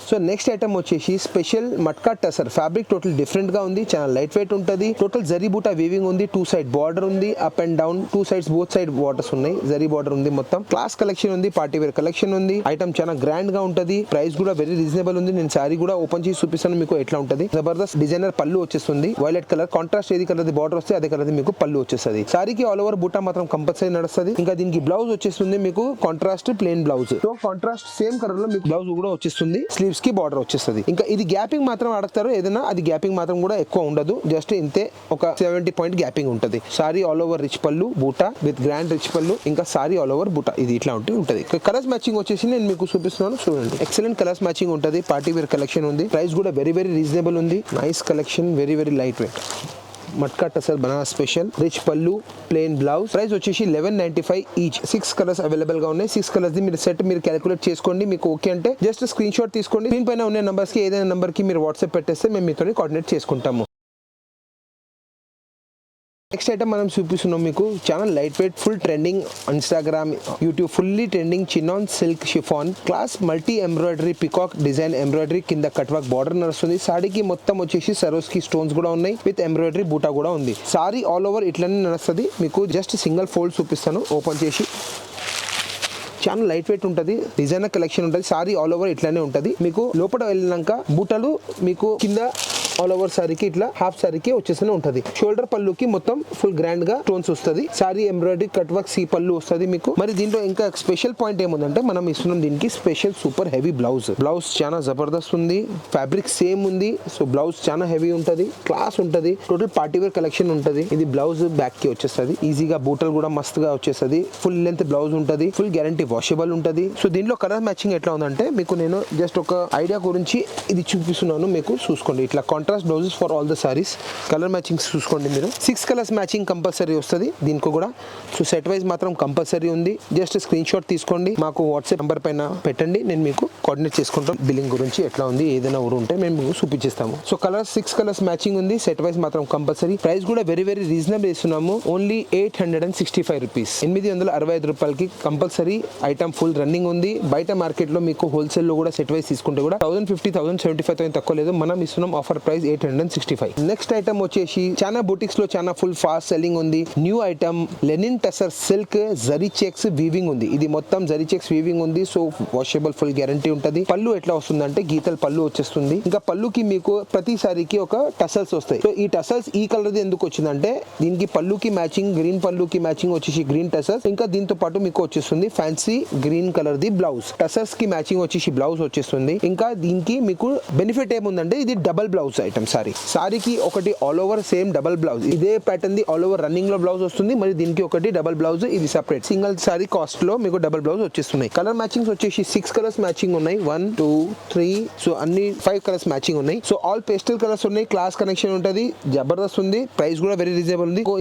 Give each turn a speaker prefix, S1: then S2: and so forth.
S1: So next item వచ్చేసి special matka tussar fabric total different గా ఉంది, చాలా లైట్ వెయిట్ ఉంటుంది. టోటల్ జరీ బూటా వీవింగ్ ఉంది, 2 సైడ్ బార్డర్ ఉంది, up and down 2 sides both side borders ఉన్నాయి, జరీ బార్డర్ ఉంది. మొత్తం క్లాస్ కలెక్షన్ ఉంది, పార్టీ వేర్ కలెక్షన్ ఉంది. ఐటమ్ చాలా గ్రాండ్ గా ఉంటది, ప్రైస్ కూడా వెరీ రీజనబుల్ ఉంది. నేను సారీ కూడా ఓపెన్ చేసి చూపిస్తాను మీకు ఎట్లా ఉంటది. జబర్దస్త్ డిజైనర్ పళ్ళు వచ్చేస్తుంది, వైలెట్ కలర్ కాంట్రాస్ట్ ఏది కలర్ బార్డర్ వస్తే అదే కలర్ మీకు పళ్ళు వచ్చేస్తుంది. సారీకి ఆల్ ఓవర్ బూటా మాత్రం కంపల్సరీ నడుస్తుంది. ఇంకా దీనికి బ్లౌజ్ వచ్చేస్తుంది మీకు contrast plain blouse. So contrast same colour లో మీకు బ్లౌజ్ కూడా వచ్చేస్తుంది, స్లీవ్స్ కి బార్డర్ వచ్చేస్తుంది. ఇంకా ఇది గ్యాపింగ్ మాత్రం అడగతారు ఏదైనా, అది గ్యాపింగ్ మాత్రం కూడా ఎక్కువ ఉండదు, జస్ట్ ఇంతే ఒక 70 పాయింట్ గ్యాపింగ్ ఉంటుంది. సారీ ఆల్ ఓవర్ రిచ్ పళ్ళు బూటా విత్ గ్రాండ్ రిచ్ పళ్ళు, ఇంకా సారీ ఆల్ ఓవర్ బూటా ఇది ఇట్లా ఉంటుంది. కలర్స్ మ్యాచింగ్ వచ్చేసి నేను మీకు చూపిస్తున్నాను చూడండి. ఎక్సలెంట్ కలర్స్ మ్యాచింగ్ ఉంటుంది, పార్టీ వేర్ కలెక్షన్ ఉంది, ప్రైస్ కూడా వెరీ వెరీ రీజనబుల్ ఉంది. Nice collection, very very light weight. Matka tussar Banaras special rich పళ్ళు ప్లెయిన్ బ్లౌజ్. ప్రైస్ వచ్చేసి 1195 ఈచ్. 6 కలర్స్ అవైలబుల్ గా ఉన్నాయి. 6 కలర్స్ ది మీరు సెట్ మీరు క్యాలిక్యులేట్ చేసుకోండి, మీకు ఓకే అంటే జస్ట్ స్క్రీన్ షాట్ తీసుకోండి. స్క్రీన్ పైన ఉన్న నంబర్స్ కి ఏదైనా నంబర్ కి మీరు వాట్సాప్ పెట్టేస్తే మేము మీతో కోఆర్డినేట్ చేసుకుంటాము. నెక్స్ట్ ఐటమ్ మనం చూపిస్తున్నాం మీకు చాలా light weight full trending Instagram YouTube fully trending chinon silk chiffon class multi embroidery peacock design embroidery కింద కట్ వర్క్ బార్డర్ నడుస్తుంది. సారీకి మొత్తం వచ్చేసి సరోస్కి స్టోన్స్ కూడా ఉన్నాయి, విత్ ఎంబ్రాయిడరీ బూటా కూడా ఉంది. సారీ ఆల్ ఓవర్ ఇట్లనే నడుస్తుంది. మీకు జస్ట్ సింగిల్ ఫోల్డ్ చూపిస్తాను ఓపెన్ చేసి. చాలా లైట్ వెయిట్ ఉంటుంది, డిజైనర్ కలెక్షన్ ఉంటుంది. సారీ ఆల్ ఓవర్ ఇట్లానే ఉంటుంది. మీకు లోపల వెళ్ళినాక బూటలు మీకు కింద ఆల్ ఓవర్ సారీకి ఇట్లా హాఫ్ సారీకి వచ్చేస్తూనే ఉంటుంది. షోల్డర్ పళ్ళుకి మొత్తం ఫుల్ గ్రాండ్ గా స్టోన్స్ వస్తుంది. సారీ ఎంబ్రాయిడరీ కట్ వర్క్ సీ పళ్ళు వస్తుంది మీకు. మరి దీంట్లో ఇంకా స్పెషల్ పాయింట్ ఏముందంటే మనం ఇస్తున్నాం దీనికి special super heavy blouse. Blouse చాలా జబర్దస్త్ ఉంది, ఫ్యాబ్రిక్ సేమ్ ఉంది. సో బ్లౌజ్ చాలా హెవీ ఉంటుంది, క్లాస్ ఉంటుంది. టోటల్ పార్టీ వేర్ కలెక్షన్ ఉంటుంది. ఇది బ్లౌజ్ బ్యాక్ కి వచ్చేస్తుంది, ఈజీగా బూటలు కూడా మస్తుగా వచ్చేస్తుంది. ఫుల్ లెంత్ బ్లౌజ్ ఉంటుంది, ఫుల్ గ్యారంటీ వాషబుల్ ఉంటుంది. సో దీంట్లో కలర్ మ్యాచింగ్ ఎట్లా ఉందంటే మీకు నేను జస్ట్ ఒక ఐడియా గురించి ఇది చూపిస్తున్నాను మీకు, చూసుకోండి. ఇట్లా contrast blouses for all the saris. Colour matching చూసుకోండి మీరు. 6 కలర్స్ మ్యాచింగ్ కంపల్సరీ వస్తుంది దీనికి కూడా. సో సెట్ వైజ్ మాత్రం కంపల్సరీ ఉంది. జస్ట్ స్క్రీన్ షాట్ తీసుకోండి, మాకు వాట్సాప్ నెంబర్ పైన పెట్టండి, నేను మీకు కోఆర్డినేట్ చేసుకుంటాం. బిల్లింగ్ గురించి ఎట్లా ఉంది ఏదైనా ఊరు ఉంటే మేము మీకు చూపించేస్తాము. సో కలర్స్ 6 కలర్స్ మ్యాచింగ్ ఉంది, సెట్ వైజ్ మాత్రం కంపల్సరీ. ప్రైస్ కూడా వెరీ వెరీ రీజనబుల్ ఇస్తున్నాము, ఓన్లీ 865 రూపీస్. 865 రూపాయలకి కంపల్సరీ ఐటమ్ ఫుల్ రన్నింగ్ ఉంది. బయట మార్కెట్ లో మీకు హోల్సేల్ లో కూడా సెట్ వైజ్ తీసుకుంటే కూడా 1050 1075 తక్కువ లేదు. మనం ఇస్తున్నాం ఆఫర్ ప్రైస్ 865. నెక్స్ట్ ఐటమ్ వచ్చేసి చాలా బుటిక్స్ లో చాలా ఫుల్ ఫాస్ట్ సెల్లింగ్ ఉంది. New item linen tussar silk zari checks weaving ఉంది. ఇది మొత్తం జరీ చెక్స్ వీవింగ్ ఉంది. సో వాషబుల్ ఫుల్ గ్యారంటీ ఉంటుంది. పళ్ళు ఎట్లా వస్తుందంటే గీతల పళ్ళు వచ్చేస్తుంది. ఇంకా పళ్ళుకి మీకు ప్రతిసారికి ఒక టసల్స్ వస్తాయి. సో ఈ టసల్స్ ఈ కలర్ ఎందుకు వచ్చిందంటే దీనికి పళ్ళుకి మ్యాచింగ్ గ్రీన్ పళ్ళుకి మ్యాచింగ్ వచ్చేసి గ్రీన్ టసల్స్. ఇంకా దీంతో పాటు మీకు వచ్చేస్తుంది fancy green colour the blouse. Tassels కి మ్యాచింగ్ వచ్చేసి బ్లౌజ్ వచ్చేస్తుంది. ఇంకా దీనికి మీకు బెనిఫిట్ ఏముందంటే ఇది డబల్ బ్లౌజ్ ఐటమ్. సారీకి ఒకటి all over same double blouse, ఇదే ప్యాటర్న్ ది ఆల్ ఓవర్ రన్నింగ్ లో బ్లౌజ్ వస్తుంది. మరి దీనికి ఒకటి డబల్ బ్లౌజ్, ఇది సెపరేట్. సింగిల్ సారీ కాస్ట్ లో మీకు డబల్ బ్లౌజ్ వచ్చేస్తున్నాయి. కలర్ మ్యాచింగ్స్ వచ్చేసి 6 కలర్స్ మ్యాచింగ్ ఉన్నాయి, 1 2 3. సో అన్ని 5 కలర్స్ మ్యాచింగ్ ఉన్నాయి. సో ఆల్ పేస్టల్ కలర్స్ ఉన్నాయి, క్లాస్ కనెక్షన్ ఉంటుంది, జబర్దస్త్ ఉంది. ప్రైస్ కూడా వెరీ రీజనబుల్ ఉంది.